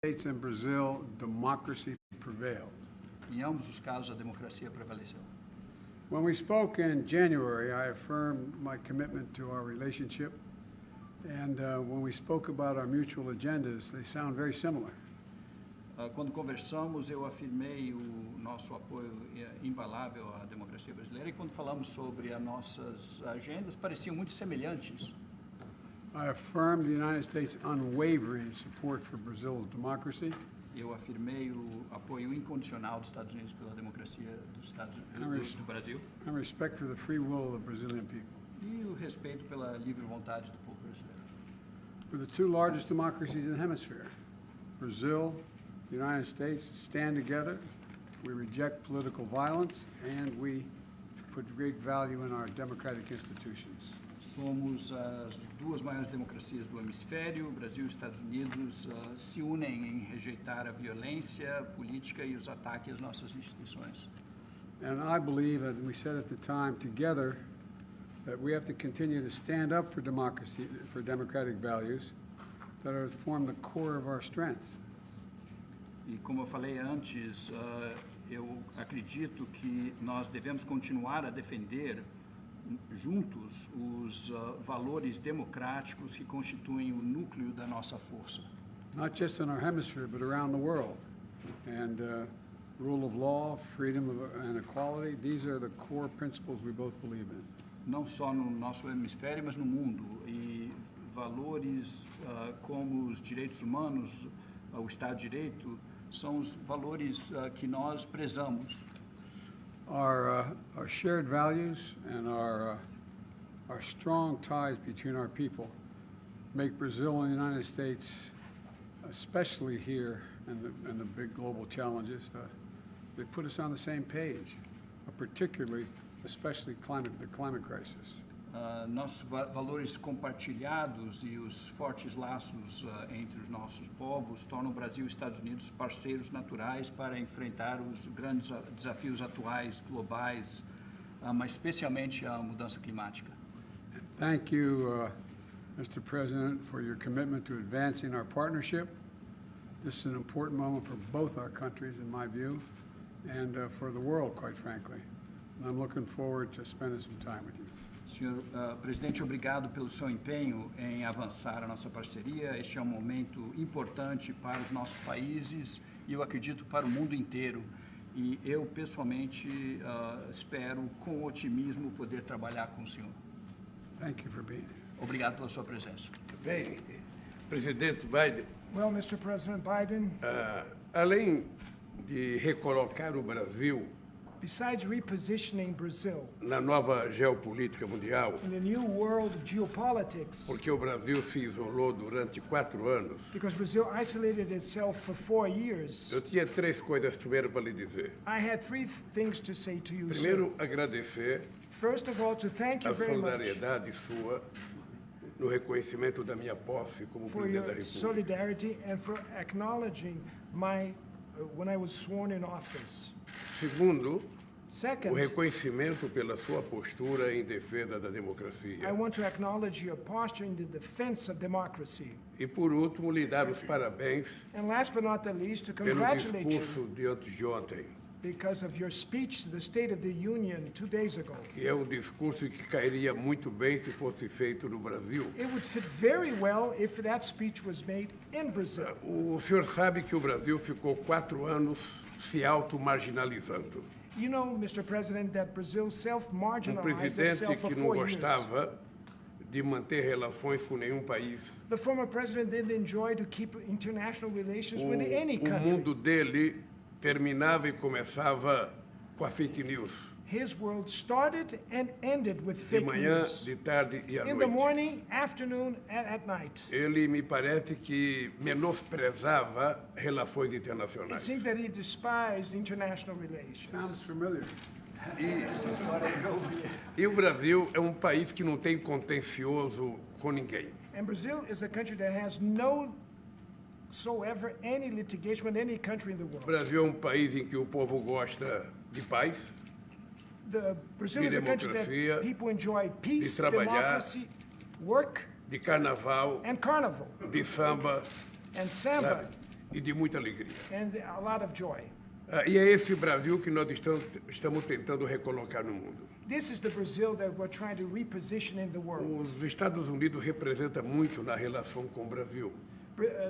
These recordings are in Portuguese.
States and Brazil, democracy prevailed. Em ambos os casos, a democracia prevaleceu. When we spoke in January, I affirmed my commitment to our relationship, and when we spoke about our mutual agendas, they sound very similar. Quando conversamos, eu afirmei o nosso apoio inabalável à democracia brasileira, e quando falamos sobre as nossas agendas, pareciam muito semelhantes. I affirmed the United States' unwavering support for Brazil's democracy. Eu afirmei o apoio incondicional dos Estados Unidos pela democracia do Brasil. And respect for the free will of the Brazilian people. E o respeito pela livre vontade do povo brasileiro. We're the two largest democracies in the hemisphere. Brazil, the United States stand together. We reject political violence, and we put great value in our democratic institutions. Somos as duas maiores democracias do hemisfério. O Brasil e os Estados Unidos se unem em rejeitar a violência política e os ataques às nossas instituições. And I believe, and we said at the time together, that we have to continue to stand up for democracy, for democratic values that are form the core of our strengths. E como eu falei antes, eu acredito que nós devemos continuar a defender juntos os valores democráticos que constituem o núcleo da nossa força. Not just in our hemisphere, but around the world. And rule of law, freedom and equality, these are the core principles we both believe in. Não só no nosso hemisfério, mas no mundo. E valores como os direitos humanos, o Estado de Direito, são os valores que nós prezamos. Our shared values and our strong ties between our people make Brazil and the United States, especially here in the big global challenges, they put us on the same page, especially the climate crisis. Nossos valores compartilhados e os fortes laços entre os nossos povos tornam o Brasil e os Estados Unidos parceiros naturais para enfrentar os grandes desafios atuais, globais, mas especialmente a mudança climática. And thank you, Mr. President, for your commitment to advancing our partnership. This is an important moment for both our countries, in my view, and for the world, quite frankly. And I'm looking forward to spending some time with you. Senhor Presidente, obrigado pelo seu empenho em avançar a nossa parceria. Este é um momento importante para os nossos países e eu acredito para o mundo inteiro. E eu, pessoalmente, espero com otimismo poder trabalhar com o senhor. Thank you for being here. Obrigado pela sua presença. Bem, Presidente Biden, Well, Mr. President Biden, além de recolocar o Brasil besides repositioning Brazil na nova geopolítica mundial, in the new world geopolitics, porque o Brasil se isolou durante 4 anos, because Brazil isolated itself for 4 years, eu tinha 3 coisas primeiro para lhe dizer. I had 3 things to say to you, Primeiro, sir. agradecer First of all, to thank you a very much solidariedade sua no reconhecimento da minha posse como for Presidente da your República. solidarity and for acknowledging my when I was sworn in office. Segundo, o Second, reconhecimento pela sua postura em defesa da democracia. I want to acknowledge your posture in the defense of democracy. E por último, lhe dar os parabéns And last but not the least, to pelo congratulate you discurso de antes de ontem, because of your speech to the State of the Union 2 days ago. que é um discurso que cairia muito bem se fosse feito no Brasil. It would fit very well if that speech was made in Brazil. O senhor sabe que o Brasil ficou 4 anos se auto-marginalizando. You know, Mr. President, that Brazil self-marginalized Presidente itself for que não 4 years. gostava de manter relações com nenhum país. The former president didn't enjoy to keep international relations with any O country. mundo dele terminava e começava com a fake news. His world started and ended with De fake manhã, news. de tarde e à In the noite. morning, afternoon, and at night. Ele me parece que menosprezava relações It internacionais. seems that he despised international relations. Sounds familiar. E o Brasil é um país que não tem contencioso com ninguém. And Brazil is a country that has no whatsoever any litigation with any country in the O world. Brasil é um país em que o povo gosta de paz, Brazil de is a country democracia, that people enjoy peace, trabalhar, democracy, work, de carnaval, and carnival, de samba. and samba. e de muita alegria. and a lot of joy. E é esse Brasil que nós estamos tentando recolocar no mundo. This is the Brazil that we're trying to reposition in the world. Os Estados Unidos representam muito na relação com o Brasil,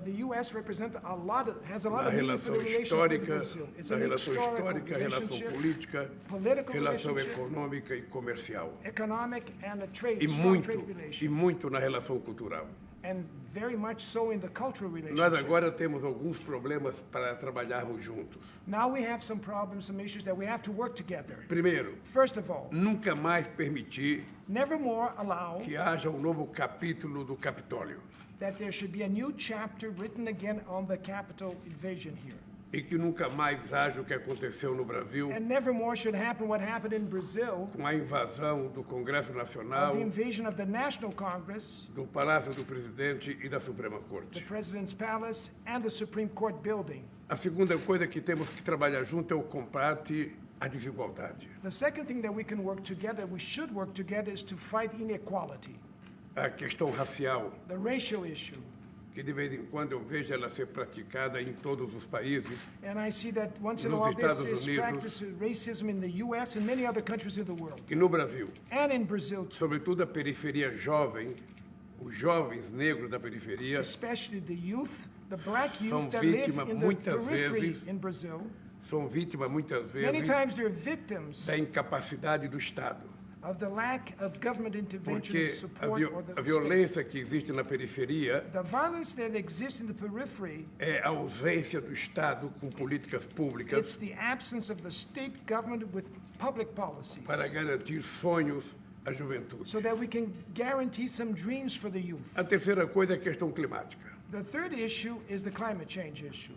The U.S. has a lot na of meaning for relação the relations with histórica, Brazil. It's na an relação historical histórica, relação relationship, política, political relação relationship, econômica e comercial. economic and a trade, E strong trade muito, relationship, e muito na relação cultural. and very much so in the cultural Nós relationship. agora temos alguns problemas para trabalharmos juntos. Now we have some problems, some issues that we have to work together. Primeiro, First of all, nunca mais permitir never more allow que haja um novo capítulo do Capitólio that there should be a new chapter written again on the Capitol invasion here. e que nunca mais haja o que aconteceu no Brasil And never more should happen what happened in Brazil, com a invasão do Congresso Nacional, of the invasion of the National Congress, do Palácio do Presidente e da Suprema the Corte. President's Palace, and the Supreme Court building. A segunda coisa que temos que trabalhar junto é o combate à desigualdade. The second thing that we can work together, we should work together, is to fight inequality, A questão racial, the racial issue. que de vez em quando eu vejo ela ser praticada em todos os países, And I see that once in a Nos while this Estados is Unidos. practiced racism in the U.S. and many other countries in the world, e no Brasil, and in Brazil too, sobretudo a periferia jovem, os jovens negros da periferia, especially the youth, the black São youth that live vítimas in the muitas periphery vezes in Brazil. são vítimas muitas Many vezes times they're victims da incapacidade do Estado. of the lack of government intervention Porque and support or a the state. violência que existe na periferia The violence that exists in the periphery, é a ausência do Estado com políticas it's públicas the absence of the state government with public policies, para garantir sonhos à juventude. so that we can guarantee some dreams for the youth. A terceira coisa é a questão climática. The third issue is the climate change issue.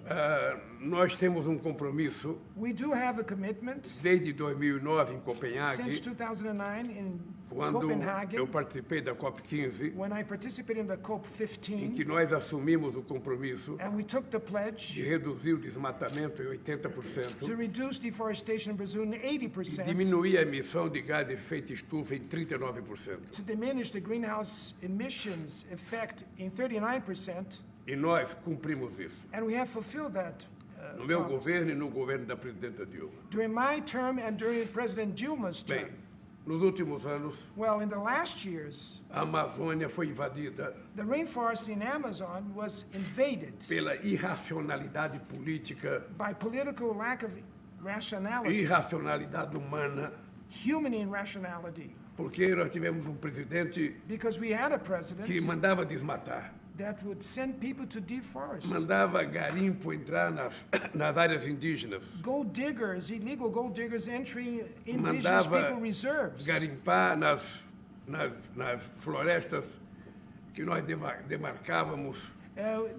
Nós temos um compromisso We do have a commitment desde 2009 em since Copenhague, 2009 in quando eu Copenhagen, participei da COP15, when I participated in the em COP15, que nós assumimos o compromisso and we took the de pledge reduzir o desmatamento em 80%, to reduce deforestation in Brazil in e 80%, diminuir a emissão de gás de efeito estufa em 39%. to diminish the greenhouse emissions effect in 39%, E nós cumprimos isso. and we have fulfilled that No meu promise. governo e no governo da presidenta Dilma. During my term and during President Dilma's term, Bem, nos últimos anos, well, in the last years, a Amazônia foi invadida the rainforest in Amazon was invaded pela irracionalidade política, by political lack of rationality, irracionalidade humana, human irrationality, porque nós tivemos um presidente because we had a que president mandava desmatar, that would send people to deforest. mandava garimpo entrar nas áreas indígenas, Gold diggers, illegal gold diggers entering indigenous mandava people reserves. garimpar nas florestas que nós demarcávamos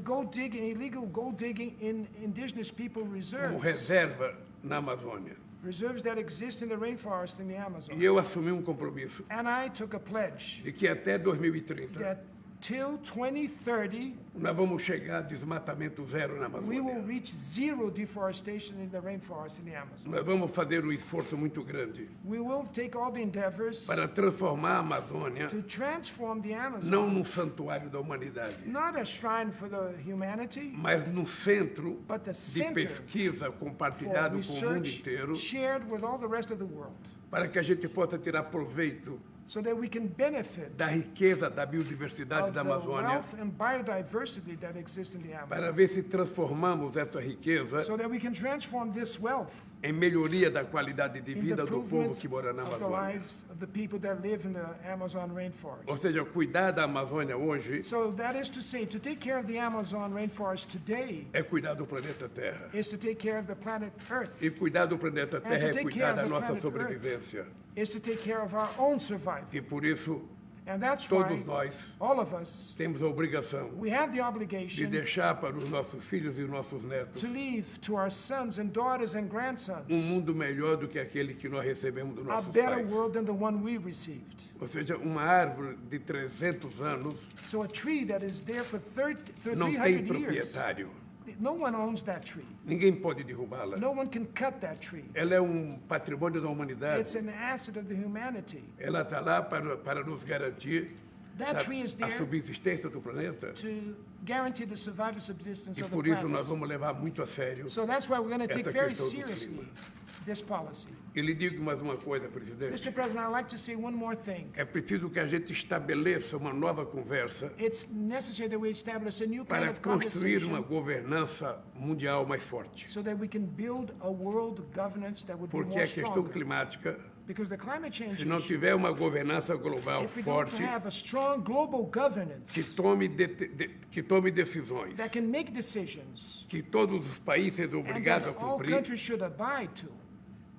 Gold digging, illegal gold digging in indigenous people como reserves. reserva na Amazônia. Reserves that exist in the rainforest in the Amazon. E eu assumi um compromisso And I took a pledge de que até 2030 that till 2030, nós vamos chegar a desmatamento zero na we will Amazônia. reach zero deforestation in the rainforest in the Amazon. Nós vamos fazer um esforço muito grande We will take all the endeavors para transformar a Amazônia to transform the não Amazon, num santuário da humanidade, not a shrine for the humanity, mas no centro but the de center pesquisa for compartilhado com o mundo research inteiro, shared with all the rest of the world, para que a gente possa tirar proveito so that we can benefit da riqueza da biodiversidade of da the Amazônia, wealth and biodiversity that exists in the para Amazon, ver se transformamos essa riqueza so that we can transform this wealth em melhoria da qualidade de in the vida do povo improvement que mora na of the Amazônia. lives of the people that live in the Amazon Ou rainforest. seja, cuidar da Amazônia hoje So that is to say, to take care of the Amazon rainforest today é cuidar do planeta Terra. is to take care of the planet Earth, E cuidar do planeta Terra é take cuidar care da of the nossa planet Earth. sobrevivência. is to take care of our own survival. E por isso, And that's todos why nós all of us, temos a obrigação we have the de obligation deixar para os nossos filhos e os nossos netos to leave to our sons and daughters and grandsons mundo melhor do que aquele que nós recebemos dos a nossos better pais. world than the one we received. Ou seja, uma árvore de 300 anos So a tree that is there for não tem 300 years, proprietário. no one owns that tree. Ninguém pode derrubá-la. No one can cut that tree. Ela é um patrimônio da It's humanidade. an asset of the humanity. Ela está lá para nos garantir That tree is a there subsistência do planeta. to guarantee the survival subsistence E of the por isso nós planet. vamos levar muito a sério. So that's why we're going to take essa very questão do seriously clima. this policy. E lhe digo mais uma coisa, presidente. Mr. President, I'd like to say one more thing. É preciso que a gente estabeleça uma nova conversa It's necessary that we establish a new kind para of construir uma conversation governança mundial mais forte. so that we can build a world governance that would be Porque more a questão stronger. climática, Because the climate change se não issue, tiver uma governança global if we don't forte, have a strong global governance que tome decisões, that can make decisions que todos os países sejam and obrigados a that all cumprir, countries should abide to,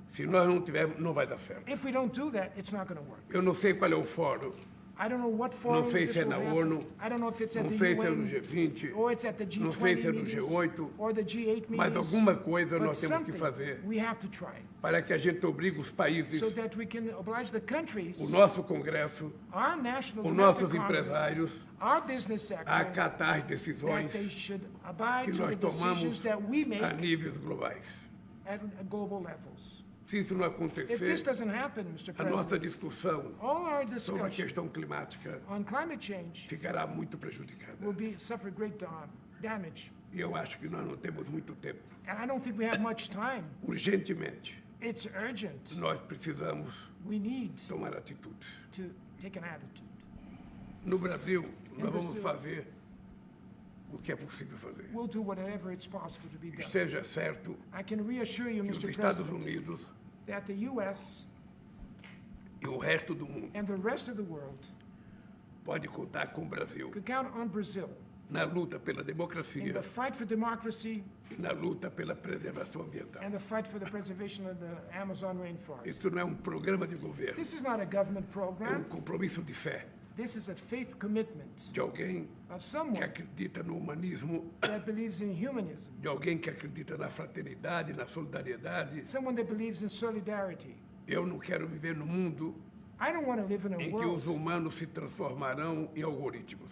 se nós não tivermos, não vai dar certo. if we don't do that, it's not going to work. Eu não sei qual é o fórum, I don't know what forum sei this se é will na happen. ONU, I don't know if it's at não the sei se é no UN G20, or it's at the G20 não sei se é no meetings G8, or the G8 mas meetings. alguma coisa But nós temos que something fazer we have to try para que a gente obrigue os países, so that we can oblige the countries, o nosso Congresso, our national os domestic nossos Congress, empresários, our business sector, a acatar as that decisões they should abide que to the nós decisions tomamos that we make a níveis globais. at global levels. Se isso não If this acontecer, doesn't happen, Mr. a nossa President, discussão all our sobre a discussion questão climática on climate change ficará muito prejudicada. will suffer great damage. E eu acho que nós não temos muito tempo. And I don't think we have much time. Urgentemente, It's urgent. nós precisamos We need tomar atitudes. to take an attitude. No Brasil, nós vamos Brasil. fazer o que é possível fazer. We'll do whatever it's possible to be done. Esteja certo I can reassure you, que os Mr. Estados President, Unidos that the U.S. e o resto do mundo and the rest of the world pode contar com o Brasil could count on Brazil na luta pela in democracia the fight for democracy e na luta pela preservação ambiental. and the fight for the preservation of the Amazon rainforest. Isso não é um programa de governo, This is not a government é program. compromisso de fé This is a faith commitment de alguém of que someone acredita no humanismo, that believes in humanism, de alguém que acredita na fraternidade, na solidariedade. someone that believes in solidarity. Eu não quero viver num mundo I don't want to live in a em que os world humanos se transformarão em algoritmos.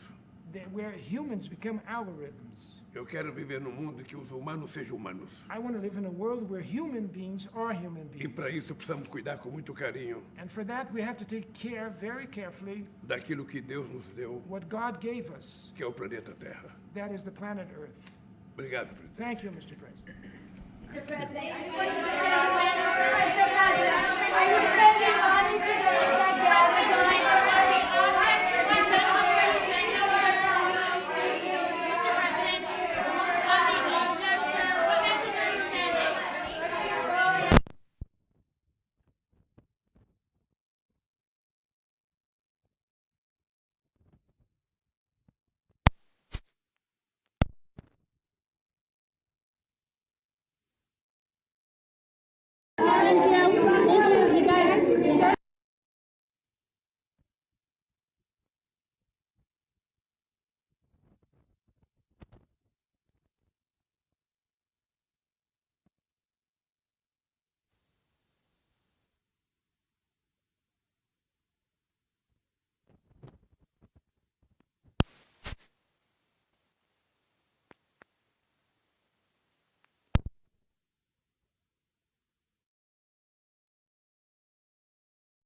where humans become algorithms. Eu quero viver num mundo em que os humanos sejam humanos. I want to live in a world where human beings are human E beings. para isso precisamos cuidar com muito carinho And for that, we have to take care very carefully daquilo que Deus nos deu, what God gave us, que é o planeta Terra. that is the planet Earth. Obrigado, presidente. Thank you, Mr. President. Mr. President, are you going to send money to the